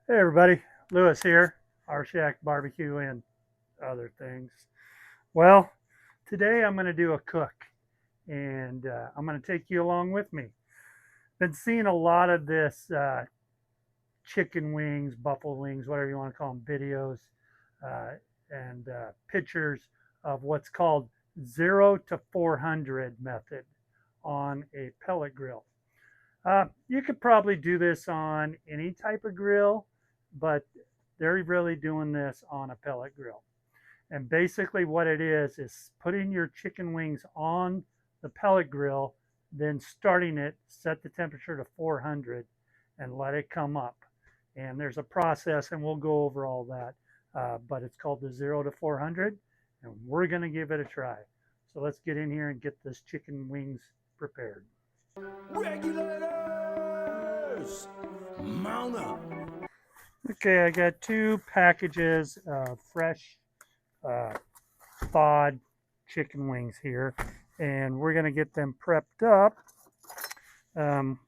Hey everybody, Lewis here, our Shack Barbecue and other things. Well, today I'm going to do a cook and I'm going to take you along with me. Been seeing a lot of this chicken wings, buffalo wings, whatever you want to call them, videos uh, and pictures of what's called 0 to 400 method on a pellet grill. You could probably do this on any type of grill, but they're really doing this on a pellet grill. And basically, what it is putting your chicken wings on the pellet grill, then starting it, set the temperature to 400, and let it come up. And there's a process, and we'll go over all that. But it's called the 0 to 400, and we're going to give it a try. So let's get in here and get this chicken wings prepared. Regulators! Mount up! Okay, I got 2 packages of fresh uh, thawed chicken wings here, and we're going to get them prepped up. Um,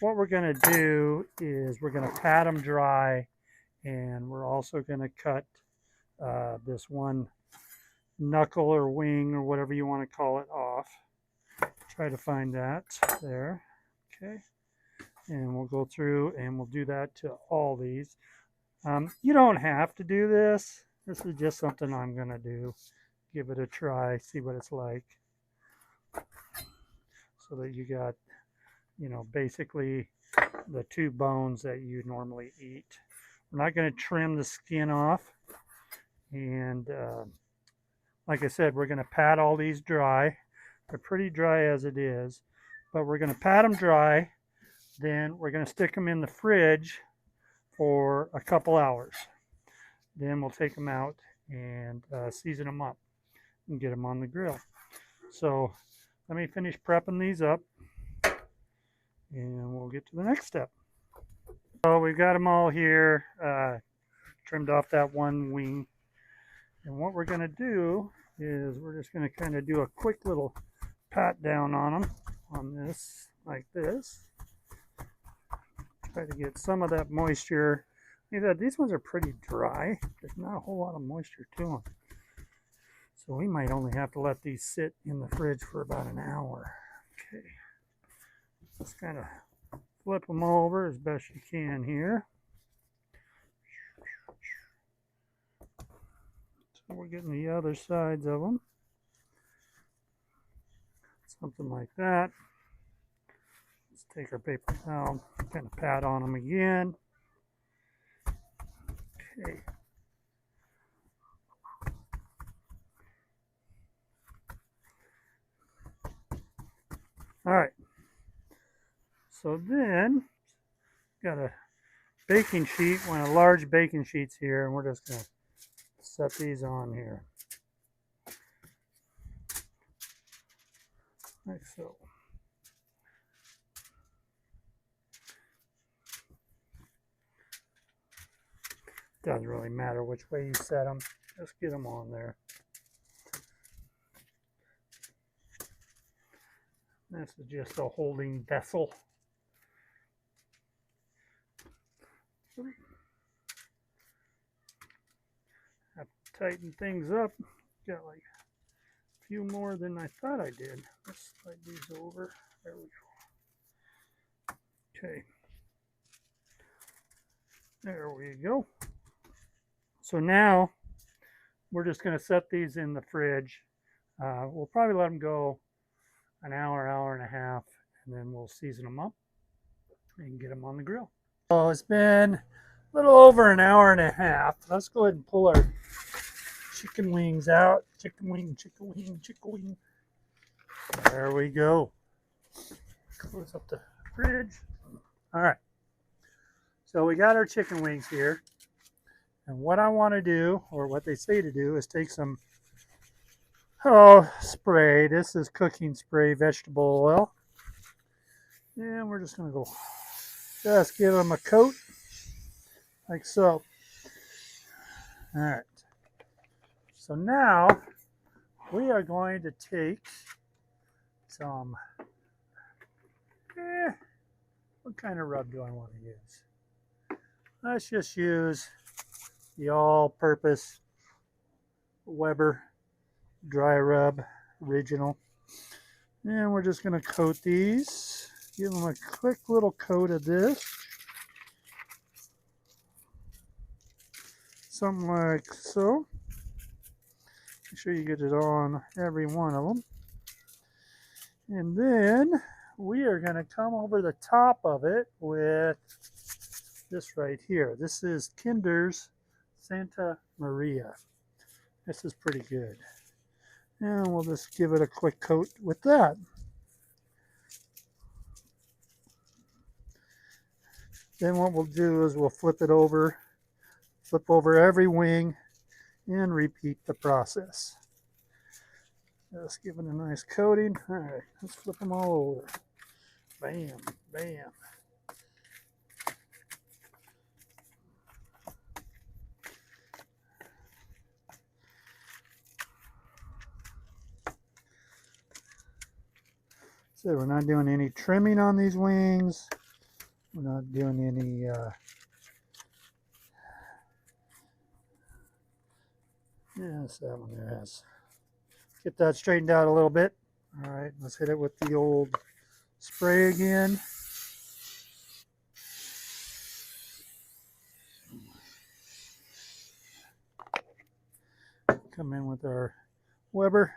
what we're going to do is we're going to pat them dry, and we're also going to cut this one knuckle or wing or whatever you want to call it off. Try to find that there. Okay, and we'll go through and we'll do that to all these. You don't have to do this. This is just something I'm going to do. Give it a try, see what it's like. So that you got, basically the 2 bones that you normally eat. We're not going to trim the skin off. And like I said, we're going to pat all these dry. They're pretty dry as it is. But we're going to pat them dry. Then we're going to stick them in the fridge for a couple hours. Then we'll take them out and season them up and get them on the grill. So let me finish prepping these up and we'll get to the next step. So we've got them all here, trimmed off that one wing. And what we're going to do is we're just going to kind of do a quick little pat down on them on this, like this. Try to get some of that moisture. These ones are pretty dry. There's not a whole lot of moisture to them. So we might only have to let these sit in the fridge for about an hour. Okay. Just kind of flip them over as best you can here. So we're getting the other sides of them. Something like that. Let's take our paper towel, kind of pat on them again. Okay. All right. So then, got a baking sheet, one of the large baking sheets here, and we're just going to set these on here. Like so. Doesn't really matter which way you set them, just get them on there. This is just a holding vessel. Have to tighten things up. Got like a few more than I thought I did. Let's slide these over. There we go. Okay. There we go. So now we're just going to set these in the fridge. We'll probably let them go an hour, hour and a half, and then we'll season them up and get them on the grill. So it's been a little over an hour and a half. Let's go ahead and pull our chicken wings out. Chicken wing, chicken wing, chicken wing. There we go. Close up the fridge. All right. So we got our chicken wings here. And what I want to do, or what they say to do, is take some spray. This is cooking spray, vegetable oil. And we're just going to go, just give them a coat, like so. All right. So now we are going to take some, what kind of rub do I want to use? let's just use the all-purpose Weber dry rub original. And we're just going to coat these. Give them a quick little coat of this. Something like so. Make sure you get it on every one of them. And then we are going to come over the top of it with this right here. This is Kinder's Santa Maria. This is pretty good. And we'll just give it a quick coat with that. Then what we'll do is we'll flip over every wing and repeat the process. Just give it a nice coating. All right, let's flip them all over. Bam, bam. So we're not doing any trimming on these wings. We're not doing any yes, that one there has. Get that straightened out a little bit. All right, let's hit it with the old spray again. Come in with our Weber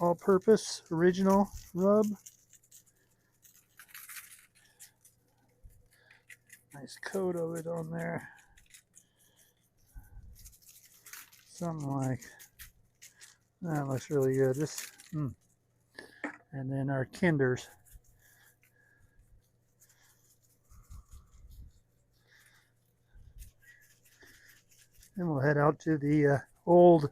all-purpose original rub. Nice coat of it on there. Something like that. Looks really good. And then our Kinders. And we'll head out to the old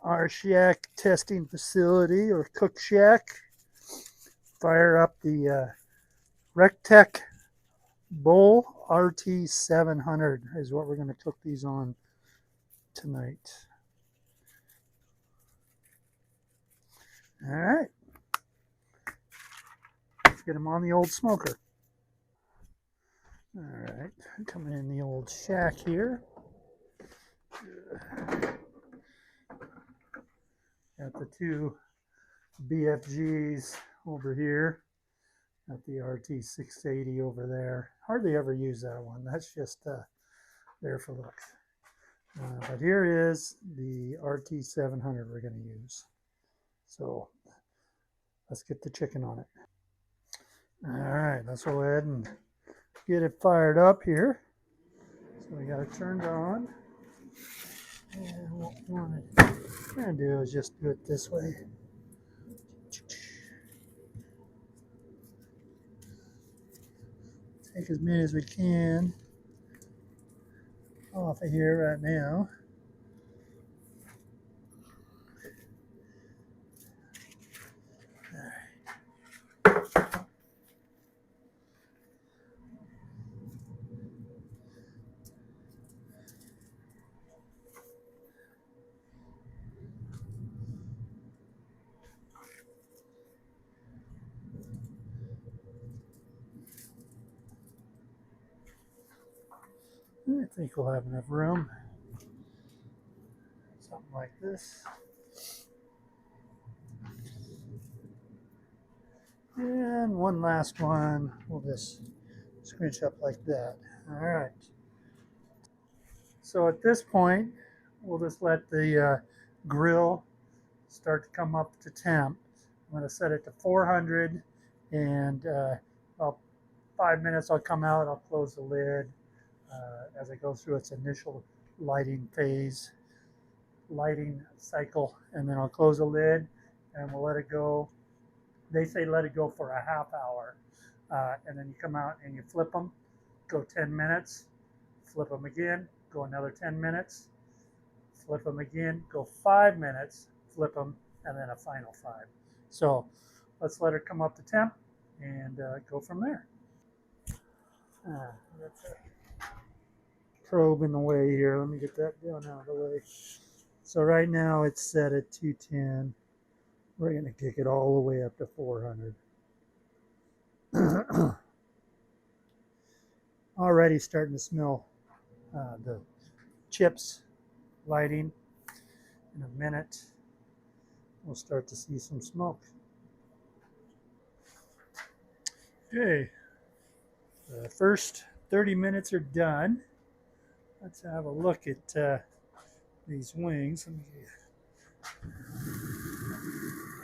our shack testing facility or cook shack. Fire up the Rectech Bowl RT700 is what we're going to cook these on tonight. All right, let's get them on the old smoker. All right, coming in the old shack here. Got the two BFGs over here. Got the RT680 over there. Hardly ever use that one. That's just there for looks. But here is the RT700 we're going to use. So let's get the chicken on it. All right, let's go ahead and get it fired up here. So we got it turned on. And what we're going to do is just do it this way. Take as many as we can off of here right now. I think we'll have enough room. Something like this. And one last one. We'll just scrunch up like that. All right. So at this point, we'll just let the grill start to come up to temp. I'm going to set it to 400, and about 5 minutes I'll come out, I'll close the lid as it goes through its initial lighting cycle, and then I'll close the lid and we'll let it go. They say let it go for a half hour, and then you come out and you flip them, go 10 minutes, flip them again, go another 10 minutes, flip them again, go 5 minutes, flip them, and then a final 5. So let's let it come up to temp and go from there. That's a probe in the way here. Let me get that down out of the way. So right now it's set at 210. We're going to kick it all the way up to 400. already starting to smell the chips lighting. In a minute, we'll start to see some smoke. Okay, the first 30 minutes are done. Let's have a look at these wings. Let me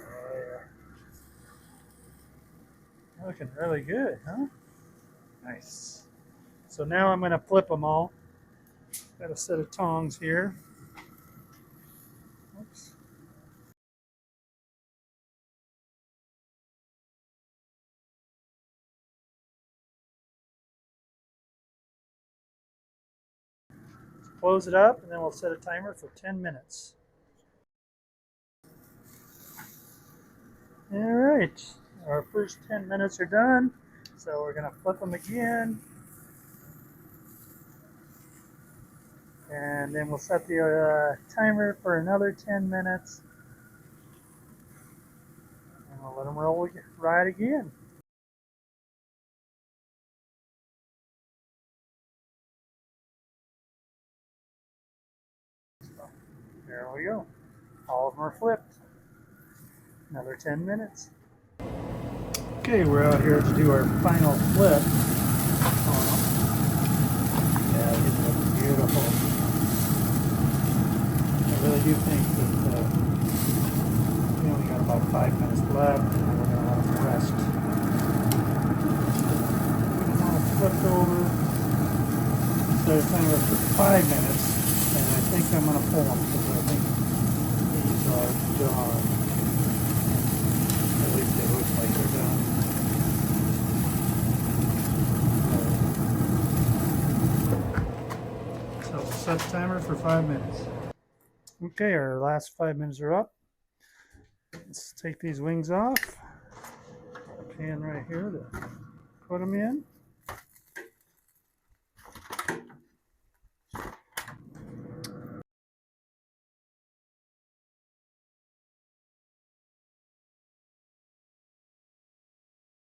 oh, yeah. Looking really good, huh? Nice. So now I'm going to flip them all. Got a set of tongs here. Oops. Close it up, and then we'll set a timer for 10 minutes. All right, our first 10 minutes are done. So we're going to flip them again. And then we'll set the timer for another 10 minutes. And we'll let them roll right again. There we go. All of them are flipped. Another 10 minutes. Okay, we're out here to do our final flip. Yeah, these look beautiful. I really do think that we only got about 5 minutes left, and then we're going to let them rest. I'm going to flip over, set a timer for 5 minutes, and I think I'm going to pull them because I think these are done. At least they look like they're done. So we'll set the timer for 5 minutes. Okay, our last 5 minutes are up. Let's take these wings off. Pan right here to put them in.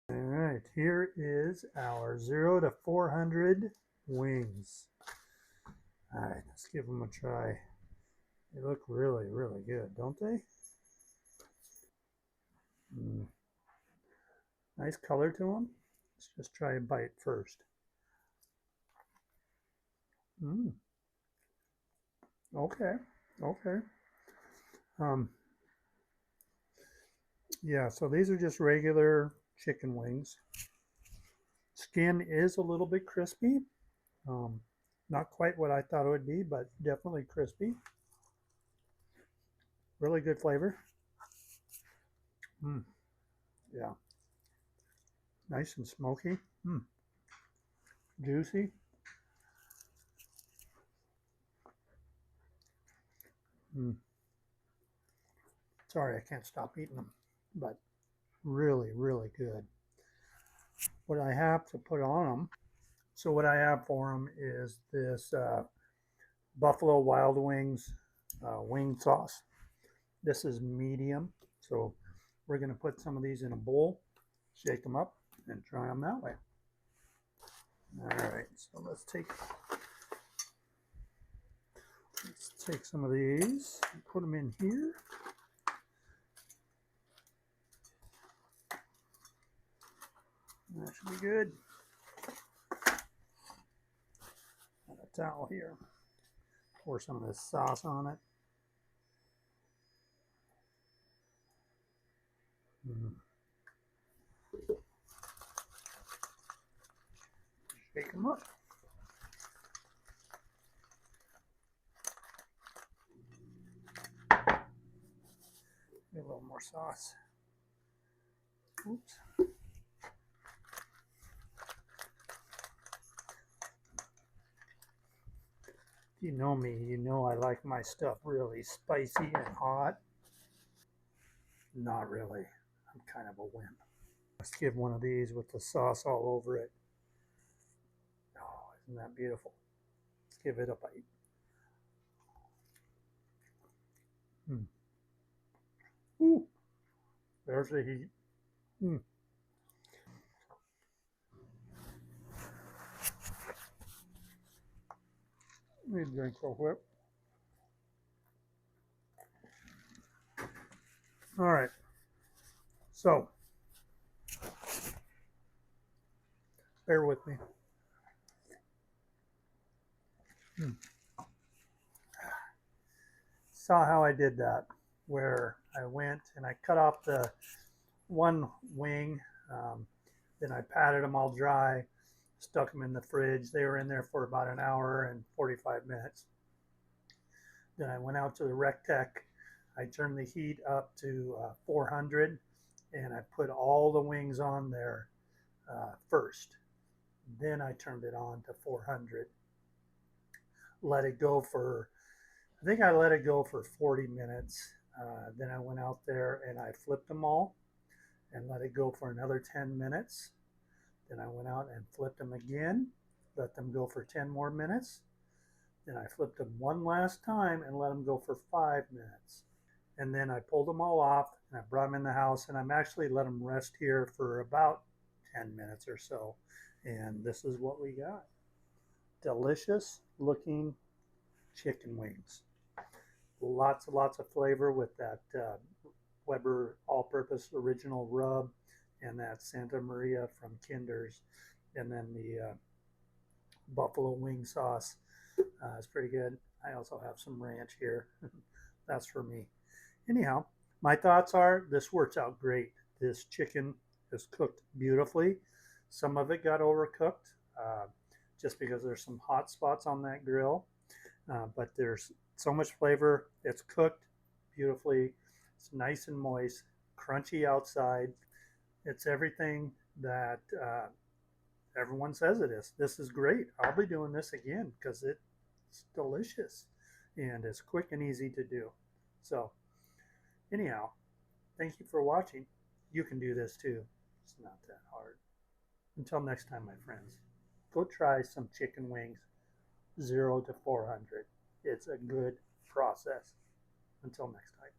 All right, here is our 0 to 400 wings. All right, let's give them a try. They look really, really good, don't they? Nice color to them. Let's just try a bite first. Okay, okay. Yeah, so these are just regular chicken wings. Skin is a little bit crispy. Um, Not quite what I thought it would be, but definitely crispy. Really good flavor. Yeah, nice and smoky. Juicy. Sorry, I can't stop eating them, but really, really good. What I have to put on them, so what I have for them is this Buffalo Wild Wings wing sauce. This is medium, so we're going to put some of these in a bowl, shake them up, and try them that way. All right, so let's take some of these and put them in here. That should be good. Got a towel here. Pour some of this sauce on it. Shake them up. Get a little more sauce. Oops. If you know me, you know I like my stuff really spicy and hot. Not really. I'm kind of a wimp. Let's give one of these with the sauce all over it. Oh, isn't that beautiful? Let's give it a bite. Ooh, there's the heat. Need a drink real quick. All right. So, bear with me. Saw how I did that, where I went and I cut off the one wing, then I patted them all dry, stuck them in the fridge. They were in there for about an hour and 45 minutes. Then I went out to the Rectech. I turned the heat up to 400 and I put all the wings on there first. Then I turned it on to 400. Let it go for, I think I let it go for 40 minutes. Then I went out there and I flipped them all and let it go for another 10 minutes. Then I went out and flipped them again, let them go for 10 more minutes. Then I flipped them one last time and let them go for 5 minutes. And then I pulled them all off and I brought them in the house and I'm actually let them rest here for about 10 minutes or so. And this is what we got. Delicious looking chicken wings. Lots and lots of flavor with that Weber all-purpose original rub and that Santa Maria from Kinder's, and then the buffalo wing sauce is pretty good. I also have some ranch here. That's for me. Anyhow, my thoughts are this works out great. This chicken is cooked beautifully. Some of it got overcooked just because there's some hot spots on that grill, but there's so much flavor. It's cooked beautifully. It's nice and moist, crunchy outside. It's everything that everyone says it is. This is great. I'll be doing this again because it's delicious and it's quick and easy to do. So anyhow, thank you for watching. You can do this too. It's not that hard. Until next time, my friends, go try some chicken wings 0 to 400. It's a good process. Until next time.